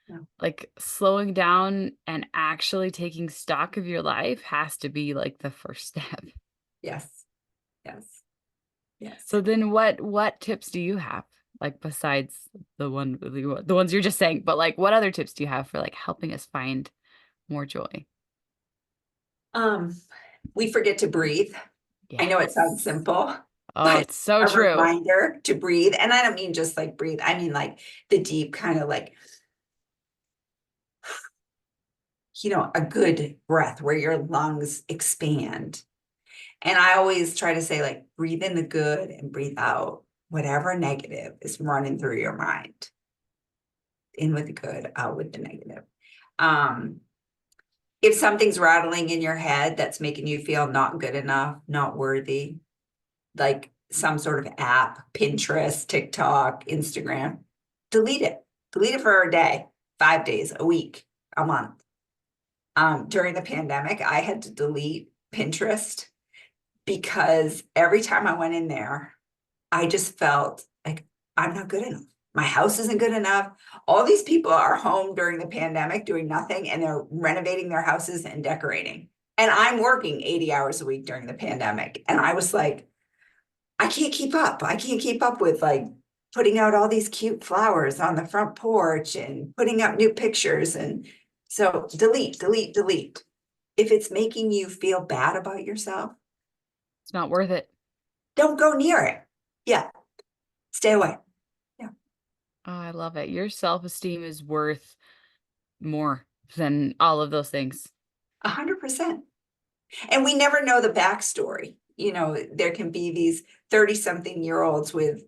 No. Like slowing down and actually taking stock of your life has to be like the first step. Yes. Yes. Yes. So then what tips do you have? Like besides the ones you're just saying, but like what other tips do you have for like helping us find more joy? We forget to breathe. Yes. I know it sounds simple. Oh, it's so true. Reminder to breathe. And I don't mean just like breathe. I mean like the deep kind of like, a good breath where your lungs expand. And I always try to say, like, breathe in the good and breathe out whatever negative is running through your mind. In with the good, out with the negative. If something's rattling in your head that's making you feel not good enough, not worthy, like some sort of app, Pinterest, TikTok, Instagram, delete it. Delete it for a day, 5 days, a week, a month. During the pandemic, I had to delete Pinterest because every time I went in there, I just felt like I'm not good enough. My house isn't good enough. All these people are home during the pandemic doing nothing, and they're renovating their houses and decorating. And I'm working 80 hours a week during the pandemic. And I was like, I can't keep up. I can't keep up with like putting out all these cute flowers on the front porch and putting up new pictures. And so delete. If it's making you feel bad about yourself, it's not worth it. Don't go near it. Yeah. Stay away. Yeah. Oh, I love it. Your self-esteem is worth more than all of those things. 100%. And we never know the backstory. there can be these 30-something-year-olds with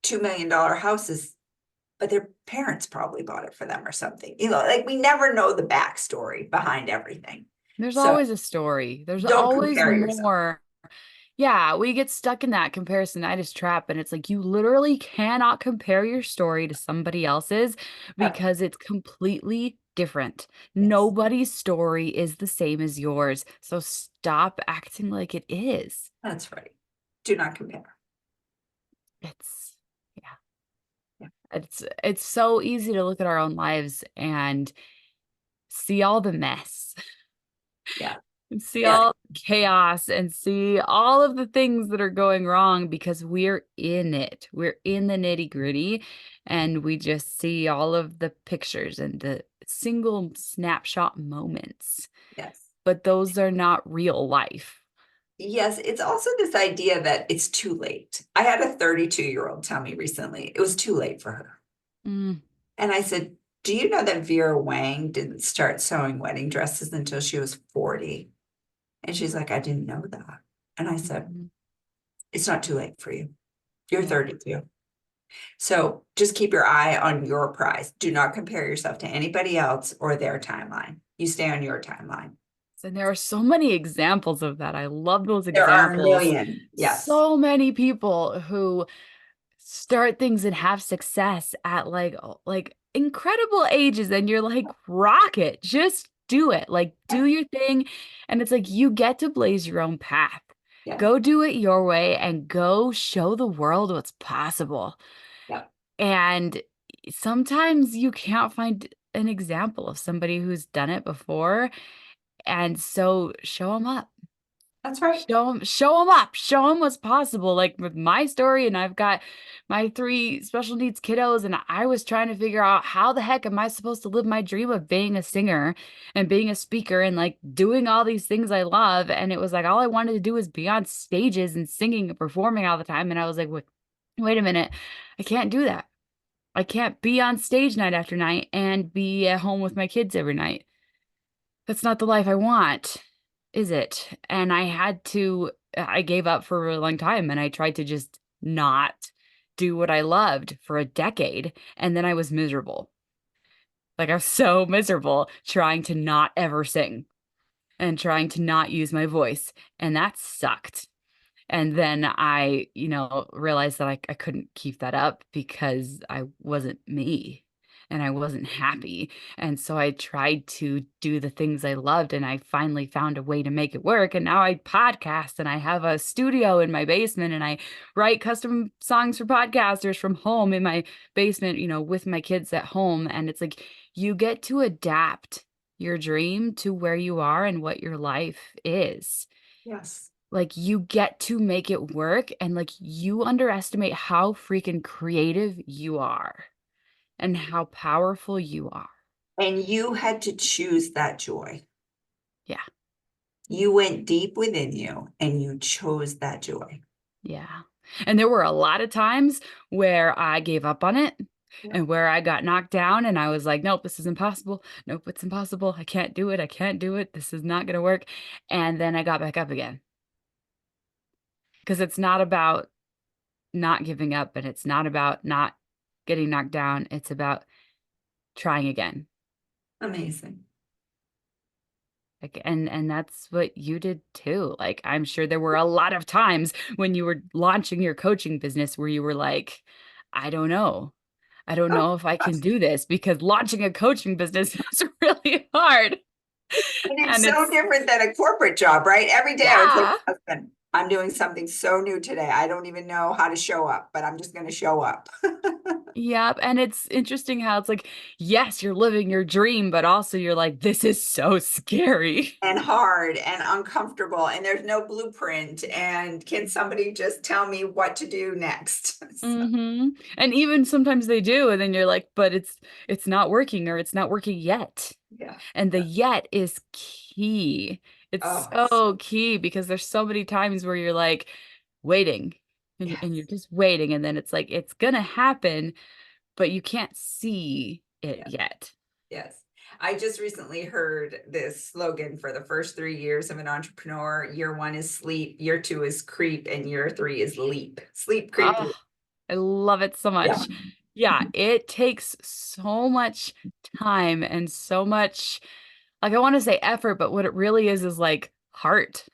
$2 million houses, but their parents probably bought it for them or something. Like we never know the backstory behind everything. There's So always a story. There's don't always compare yourself. more. Yeah, we get stuck in that comparisonitis trap, and it's like you literally cannot compare your story to somebody else's Ever. because it's completely different. Yes, Nobody's story is the same as yours. So stop acting like it is. that's right. Do not compare. It's yeah. Yeah. It's so easy to look at our own lives and see all the mess Yeah. and see Yeah. all chaos and see all of the things that are going wrong because we're in it. We're in the nitty-gritty and we just see all of the pictures and the single snapshot moments. Yes. But those are not real life. Yes, it's also this idea that it's too late. I had a 32-year-old tell me recently it was too late for her. Mm, And I said, do you know that Vera Wang didn't start sewing wedding dresses until she was 40? And she's like, I didn't know that. And I said, mhm. it's not too late for you. You're Yeah. 32. So just keep your eye on your prize. Do not compare yourself to anybody else or their timeline. You stay on your timeline. And there are so many examples of that. I love those There are a examples. million. Yes. So many people who start things and have success at like incredible ages and you're like rocket, just do it, like Yeah. do your thing. And it's like you get to blaze your own path, Yeah. go do it your way and go show the world what's possible. Yeah. And sometimes you can't find an example of somebody who's done it before, and so show them up. That's right. Show them up, show them what's possible. Like with my story, and I've got my 3 special needs kiddos, and I was trying to figure out how the heck am I supposed to live my dream of being a singer and being a speaker and like doing all these things I love. And it was like all I wanted to do was be on stages and singing and performing all the time. And I was like, wait a minute, I can't do that. I can't be on stage night after night and be at home with my kids every night. That's not the life I want, is it? And I gave up for a really long time and I tried to just not do what I loved for a decade. And then I was miserable. Like I was so miserable trying to not ever sing and trying to not use my voice. And that sucked. And then I, realized that I couldn't keep that up because I wasn't me and I wasn't happy. And so I tried to do the things I loved and I finally found a way to make it work. And now I podcast and I have a studio in my basement and I write custom songs for podcasters from home in my basement, with my kids at home. And it's like you get to adapt your dream to where you are and what your life is. Yes. Like you get to make it work and like you underestimate how freaking creative you are and how powerful you are. And you had to choose that joy. Yeah. You went deep within you and you chose that joy. Yeah. And there were a lot of times where I gave up on it Yeah. and where I got knocked down and I was like, nope, this is impossible. Nope, it's impossible. I can't do it. I can't do it. This is not going to work. And then I got back up again. Because it's not about not giving up and it's not about not getting knocked down. It's about trying again. Amazing. Like, and that's what you did too. Like, I'm sure there were a lot of times when you were launching your coaching business where you were like, I don't know. I don't Oh, know if I can gosh. do this because launching a coaching business is really hard. And it's And so different than a corporate job, right? Every day I would say to yeah. my husband, I'm doing something so new today. I don't even know how to show up, but I'm just going to show up. Yep. And it's interesting how it's like, yes, you're living your dream, but also you're like, this is so scary. And hard and uncomfortable, and there's no blueprint. And can somebody just tell me what to do next? Mm-hmm. And even sometimes they do, and then you're like, but it's not working or it's not working yet. Yeah. And the yet is key. It's Oh, so key because there's so many times where you're like waiting and you're yes. just waiting, and then it's like it's gonna happen, but you can't see it Yeah. yet. Yes. I just recently heard this slogan for the first 3 years of an entrepreneur. Year 1 is sleep, year 2 is creep, and year 3 is leap. Sleep, creep, Oh, leap. I love it so Yeah. much. Yeah, it takes so much time and so much, like, I want to say effort, but what it really is like heart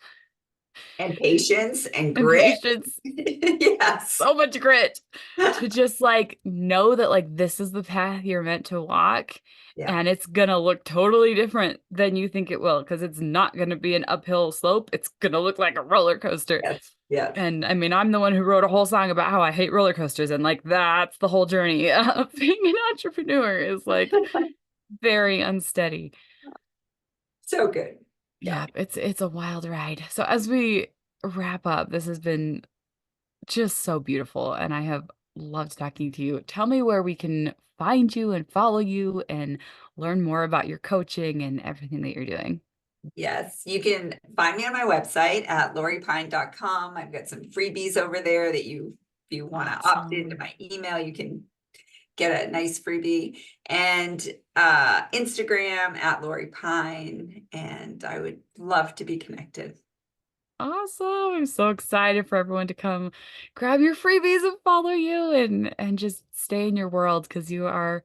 And patience and and grit. patience. Yes. So much grit to just like know that like this is the path you're meant to walk, Yeah. and it's gonna look totally different than you think it will, because it's not gonna be an uphill slope. It's gonna look like a roller coaster. Yes. Yes. And I mean, I'm the one who wrote a whole song about how I hate roller coasters, and like that's the whole journey of being an entrepreneur is like very unsteady. So good. Yeah. Yeah, it's a wild ride. So as we wrap up, this has been just so beautiful, and I have loved talking to you. Tell me where we can find you and follow you and learn more about your coaching and everything that you're doing. Yes. You can find me on my website at lauriepine.com. I've got some freebies over there that if you want to opt into Awesome. my email, you can get a nice freebie. And Instagram at Lori Pine. And I would love to be connected. Awesome. I'm so excited for everyone to come grab your freebies and follow you and just stay in your world, because you're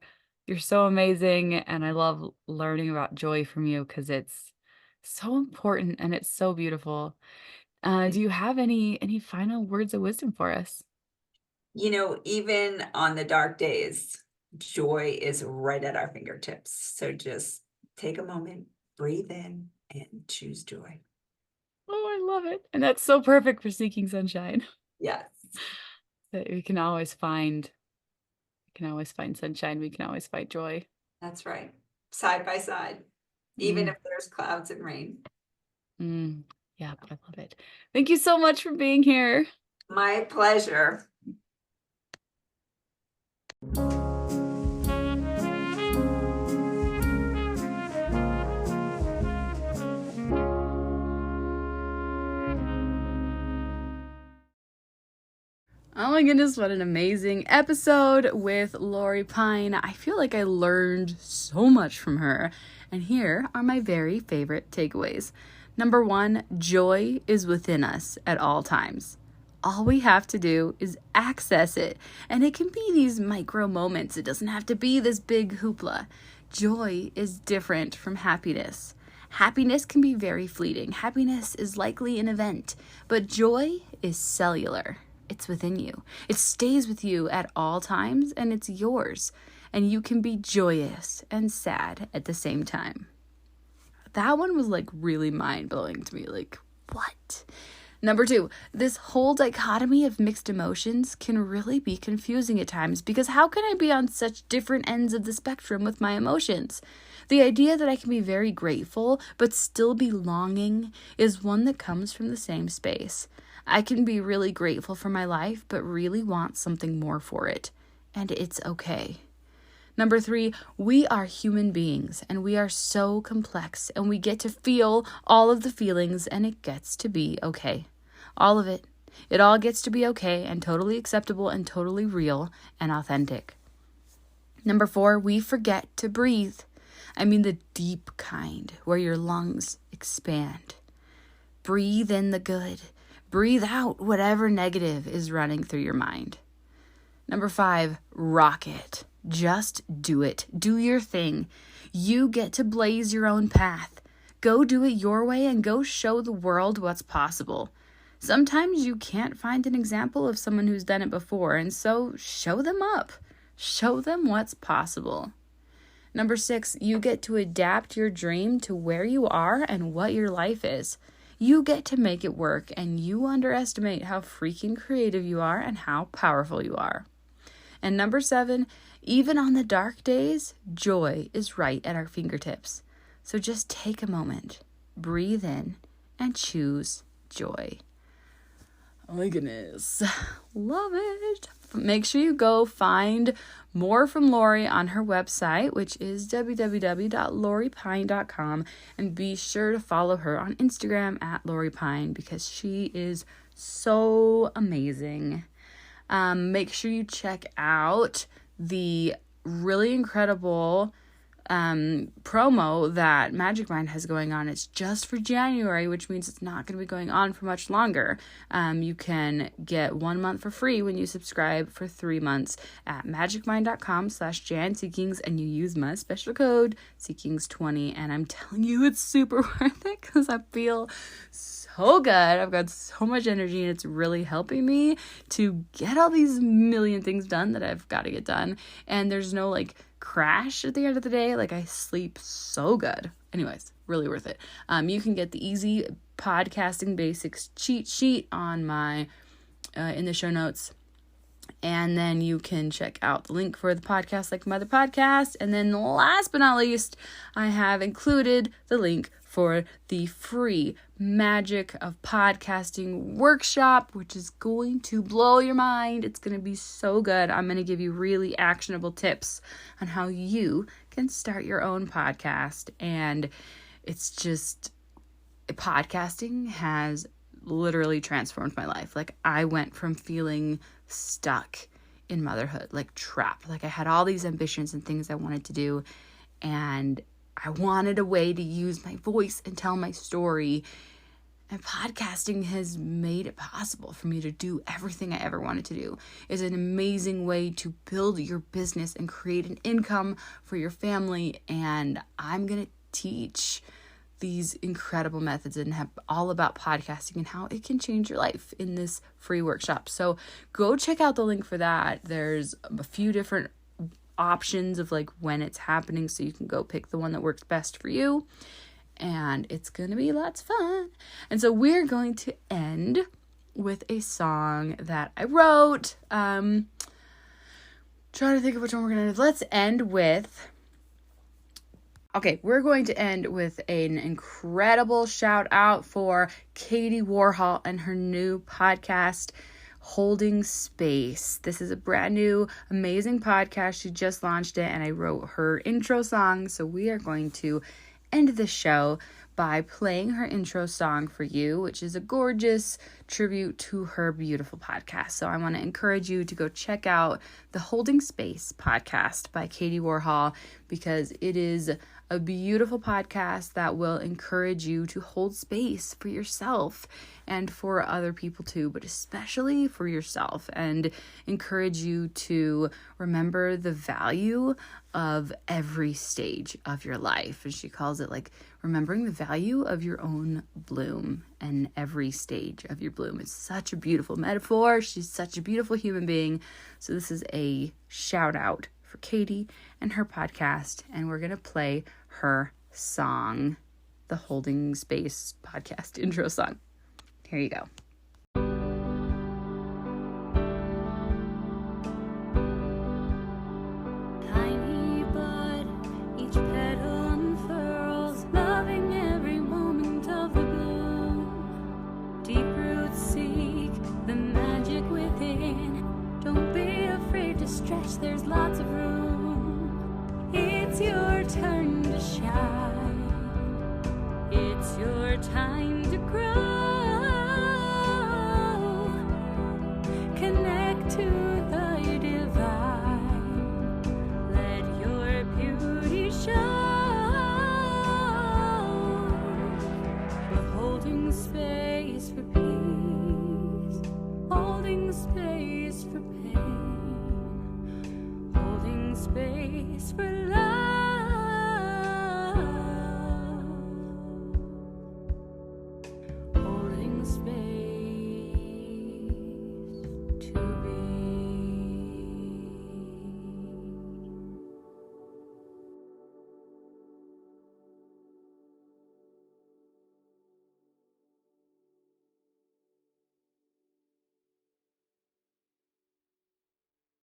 so amazing, and I love learning about joy from you because it's so important and it's so beautiful. Do you have any final words of wisdom for us? Even on the dark days, joy is right at our fingertips. So just take a moment, breathe in, and choose joy. Oh, I love it. And that's so perfect for seeking sunshine. Yes, That we can always find sunshine. We can always find joy. that's right. Side by side, even Mm, if there's clouds and rain. mm. Yeah, I love it. Thank you so much for being here. My pleasure. Oh my goodness, what an amazing episode with Lori Pine. I feel like I learned so much from her. And here are my very favorite takeaways. Number 1, joy is within us at all times. All we have to do is access it. And it can be these micro moments. It doesn't have to be this big hoopla. Joy is different from happiness. Happiness can be very fleeting. Happiness is likely an event, but joy is cellular. It's within you. It stays with you at all times, and it's yours. And you can be joyous and sad at the same time. That one was like really mind-blowing to me. Like, what? Number 2, this whole dichotomy of mixed emotions can really be confusing at times, because how can I be on such different ends of the spectrum with my emotions? The idea that I can be very grateful but still be longing is one that comes from the same space. I can be really grateful for my life but really want something more for it, and it's okay. Number 3, we are human beings, and we are so complex, and we get to feel all of the feelings, and it gets to be okay. All of it. It all gets to be okay and totally acceptable and totally real and authentic. Number 4, we forget to breathe. I mean the deep kind, where your lungs expand. Breathe in the good. Breathe out whatever negative is running through your mind. Number 5, rock it. Just do it. Do your thing. You get to blaze your own path. Go do it your way and go show the world what's possible. Sometimes you can't find an example of someone who's done it before, and so show them up. Show them what's possible. Number 6, you get to adapt your dream to where you are and what your life is. You get to make it work, and you underestimate how freaking creative you are and how powerful you are. And number 7, even on the dark days, joy is right at our fingertips. So just take a moment, breathe in, and choose joy. Oh my goodness. Love it. Make sure you go find more from Lori on her website, which is www.loripine.com, and be sure to follow her on Instagram at Lori Pine, because she is so amazing. Make sure you check out the really incredible promo that Magic Mind has going on. It's just for January, which means it's not going to be going on for much longer. You can get 1 month for free when you subscribe for 3 months at magicmind.com/JanSeekings, and you use my special code Seekings20, and I'm telling you, it's super worth it because I feel so good. I've got so much energy, and it's really helping me to get all these million things done that I've got to get done. And there's no like crash at the end of the day. Like, I sleep so good. Anyways, really worth it. You can get the easy podcasting basics cheat sheet on my in the show notes. And then you can check out the link for the podcast like my other podcast. And then last but not least, I have included the link for the free Magic of Podcasting workshop, which is going to blow your mind. It's going to be so good. I'm going to give you really actionable tips on how you can start your own podcast. And it's just, podcasting has literally transformed my life. Like, I went from feeling stuck in motherhood, like trapped. Like, I had all these ambitions and things I wanted to do, and I wanted a way to use my voice and tell my story. And podcasting has made it possible for me to do everything I ever wanted to do. It's an amazing way to build your business and create an income for your family. And I'm going to teach these incredible methods and have all about podcasting and how it can change your life in this free workshop. So go check out the link for that. There's a few different options of like when it's happening, so you can go pick the one that works best for you, and it's gonna be lots of fun. And so we're going to end with a song that I wrote. Trying to think of which one we're gonna do. Let's end with, we're going to end with an incredible shout out for Katie Warhol and her new podcast, Holding Space. This is a brand new, amazing podcast. She just launched it, and I wrote her intro song. So we are going to end the show by playing her intro song for you, which is a gorgeous tribute to her beautiful podcast. So I want to encourage you to go check out the Holding Space podcast by Katie Warhol, because it is a beautiful podcast that will encourage you to hold space for yourself and for other people too, but especially for yourself, and encourage you to remember the value of every stage of your life. And she calls it like remembering the value of your own bloom and every stage of your bloom. It's such a beautiful metaphor. She's such a beautiful human being. So this is a shout out for Katie and her podcast, and we're going to play her song, the Holding Space podcast intro song. Here you go. Tiny bud, each petal unfurls, loving every moment of the bloom. Deep roots seek the magic within. Don't be afraid to stretch, there's lots of room. It's your turn to shine. It's your time to grow. Connect to the divine. Let your beauty show. We're holding space for peace. Holding space for pain. Holding space for love.